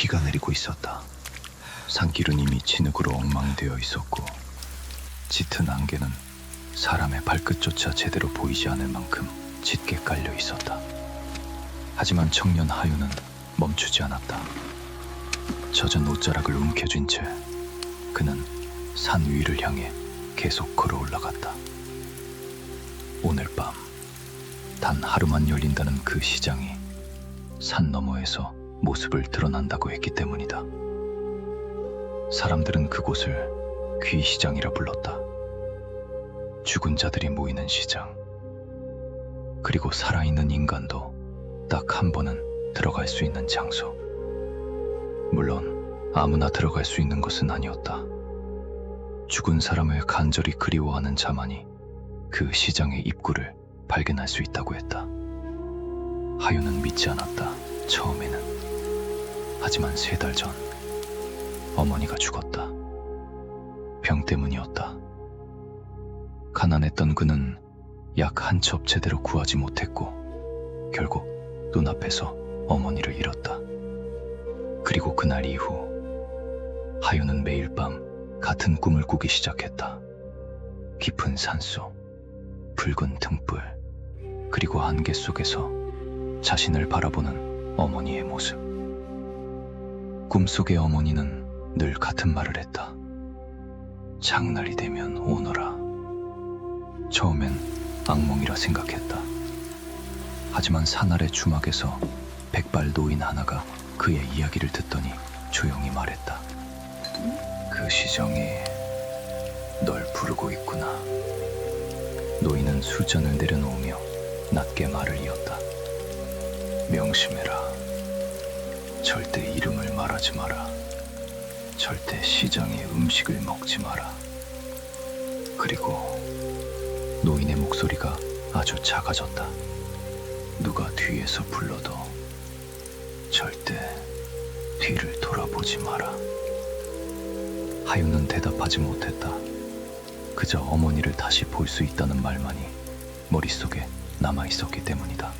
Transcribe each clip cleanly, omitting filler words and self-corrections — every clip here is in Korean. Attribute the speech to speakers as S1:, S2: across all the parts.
S1: 비가 내리고 있었다. 산길은 이미 진흙으로 엉망되어 있었고 짙은 안개는 사람의 발끝조차 제대로 보이지 않을 만큼 짙게 깔려 있었다. 하지만 청년 하유는 멈추지 않았다. 젖은 옷자락을 움켜쥔 채 그는 산 위를 향해 계속 걸어 올라갔다. 오늘 밤 단 하루만 열린다는 그 시장이 산 너머에서 모습을 드러난다고 했기 때문이다. 사람들은 그곳을 귀시장이라 불렀다. 죽은 자들이 모이는 시장. 그리고 살아있는 인간도 딱 한 번은 들어갈 수 있는 장소. 물론 아무나 들어갈 수 있는 것은 아니었다. 죽은 사람을 간절히 그리워하는 자만이 그 시장의 입구를 발견할 수 있다고 했다. 하유는 믿지 않았다. 처음에는. 하지만 3달 전 어머니가 죽었다. 병 때문이었다. 가난했던 그는 약 한 첩 제대로 구하지 못했고 결국 눈앞에서 어머니를 잃었다. 그리고 그날 이후 하유는 매일 밤 같은 꿈을 꾸기 시작했다. 깊은 산속, 붉은 등불, 그리고 안개 속에서 자신을 바라보는 어머니의 모습. 꿈속의 어머니는 늘 같은 말을 했다. 장날이 되면 오너라. 처음엔 악몽이라 생각했다. 하지만 사날의 주막에서 백발 노인 하나가 그의 이야기를 듣더니 조용히 말했다. 그 시정이 널 부르고 있구나. 노인은 술잔을 내려놓으며 낮게 말을 이었다. 명심해라. 절대 이름을 말하지 마라. 절대 시장의 음식을 먹지 마라. 그리고 노인의 목소리가 아주 작아졌다. 누가 뒤에서 불러도 절대 뒤를 돌아보지 마라. 하유는 대답하지 못했다. 그저 어머니를 다시 볼 수 있다는 말만이 머릿속에 남아있었기 때문이다.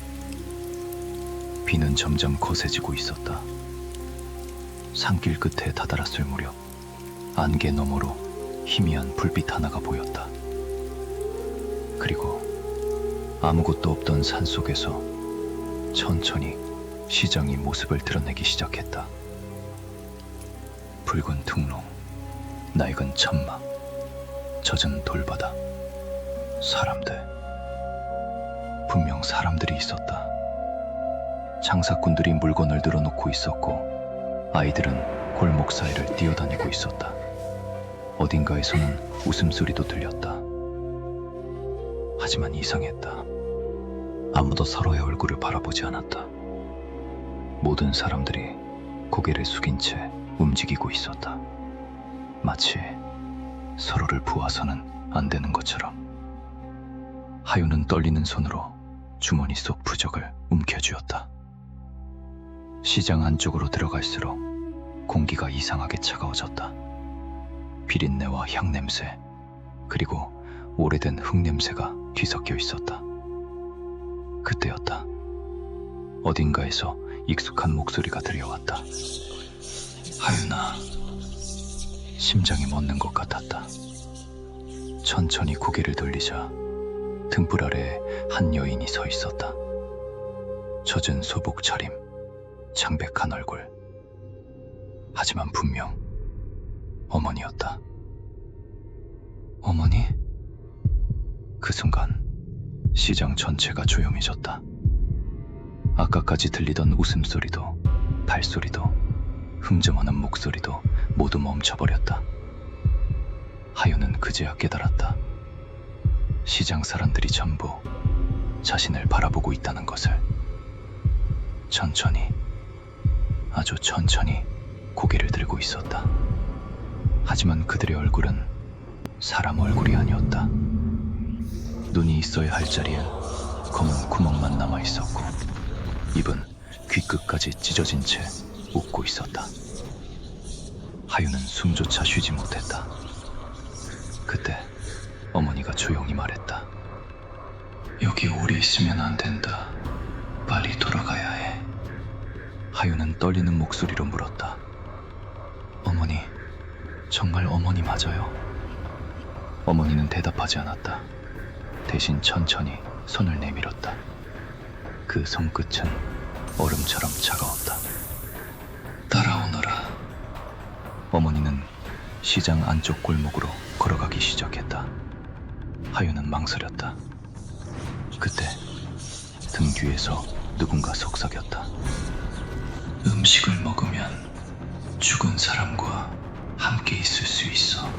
S1: 비는 점점 거세지고 있었다. 산길 끝에 다다랐을 무렵 안개 너머로 희미한 불빛 하나가 보였다. 그리고 아무것도 없던 산속에서 천천히 시장이 모습을 드러내기 시작했다. 붉은 둥롱, 낡은 천막, 젖은 돌바닥, 사람들. 분명 사람들이 있었다. 장사꾼들이 물건을 늘어놓고 있었고 아이들은 골목 사이를 뛰어다니고 있었다. 어딘가에서는 웃음소리도 들렸다. 하지만 이상했다. 아무도 서로의 얼굴을 바라보지 않았다. 모든 사람들이 고개를 숙인 채 움직이고 있었다. 마치 서로를 보아서는 안 되는 것처럼. 하유는 떨리는 손으로 주머니 속 부적을 움켜쥐었다. 시장 안쪽으로 들어갈수록 공기가 이상하게 차가워졌다. 비린내와 향냄새, 그리고 오래된 흙냄새가 뒤섞여 있었다. 그때였다. 어딘가에서 익숙한 목소리가 들려왔다. 하윤아. 심장이 멎는 것 같았다. 천천히 고개를 돌리자 등불 아래에 한 여인이 서 있었다. 젖은 소복 차림, 창백한 얼굴. 하지만 분명 어머니였다. 어머니? 그 순간 시장 전체가 조용해졌다. 아까까지 들리던 웃음소리도 발소리도 흠정하는 목소리도 모두 멈춰버렸다. 하유는 그제야 깨달았다. 시장 사람들이 전부 자신을 바라보고 있다는 것을. 천천히, 아주 천천히 고개를 들고 있었다. 하지만 그들의 얼굴은 사람 얼굴이 아니었다. 눈이 있어야 할 자리엔 검은 구멍만 남아있었고 입은 귀끝까지 찢어진 채 웃고 있었다. 하유는 숨조차 쉬지 못했다. 그때 어머니가 조용히 말했다. 여기 오래 있으면 안 된다. 빨리 돌아가야 해. 하윤은 떨리는 목소리로 물었다. 어머니, 정말 어머니 맞아요? 어머니는 대답하지 않았다. 대신 천천히 손을 내밀었다. 그 손끝은 얼음처럼 차가웠다. 따라오너라. 어머니는 시장 안쪽 골목으로 걸어가기 시작했다. 하윤은 망설였다. 그때 등 뒤에서 누군가 속삭였다. 음식을 먹으면 죽은 사람과 함께 있을 수 있어.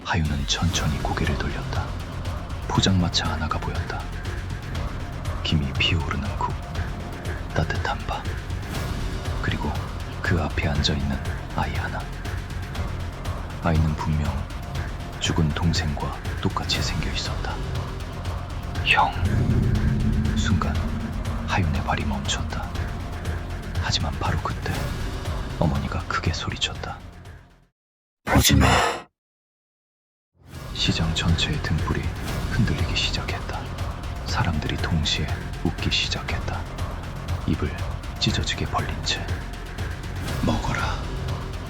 S1: 하윤은 천천히 고개를 돌렸다. 포장마차 하나가 보였다. 김이 피어오르는 국, 따뜻한 밥, 그리고 그 앞에 앉아있는 아이 하나. 아이는 분명 죽은 동생과 똑같이 생겨 있었다. 형. 순간 하윤의 발이 멈췄다. 하지만 바로 그때 어머니가 크게 소리쳤다. 보지마. 시장 전체의 등불이 흔들리기 시작했다. 사람들이 동시에 웃기 시작했다. 입을 찢어지게 벌린 채. 먹어라.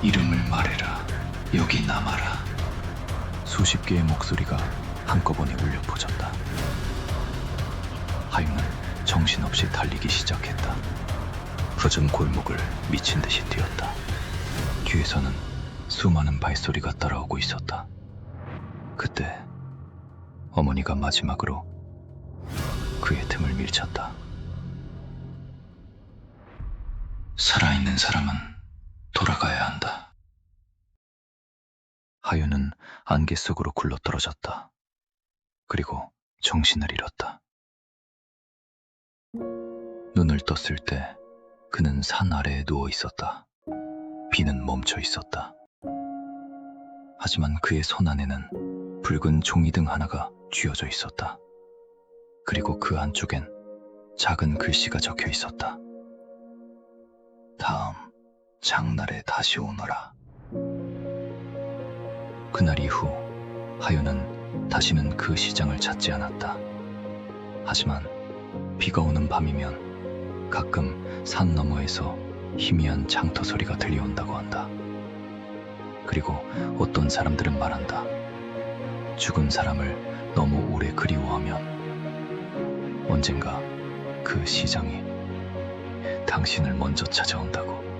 S1: 이름을 말해라. 여기 남아라. 수십 개의 목소리가 한꺼번에 울려 퍼졌다. 하윤은 정신없이 달리기 시작했다. 푸른 골목을 미친 듯이 뛰었다. 뒤에서는 수많은 발소리가 따라오고 있었다. 그때 어머니가 마지막으로 그의 틈을 밀쳤다. 살아있는 사람은 돌아가야 한다. 하윤은 안개 속으로 굴러떨어졌다. 그리고 정신을 잃었다. 눈을 떴을 때 그는 산 아래에 누워 있었다. 비는 멈춰 있었다. 하지만 그의 손 안에는 붉은 종이등 하나가 쥐어져 있었다. 그리고 그 안쪽엔 작은 글씨가 적혀 있었다. 다음 장날에 다시 오너라. 그날 이후 하윤은 다시는 그 시장을 찾지 않았다. 하지만 비가 오는 밤이면 가끔 산 너머에서 희미한 장터 소리가 들려온다고 한다. 그리고 어떤 사람들은 말한다. 죽은 사람을 너무 오래 그리워하면 언젠가 그 시장이 당신을 먼저 찾아온다고.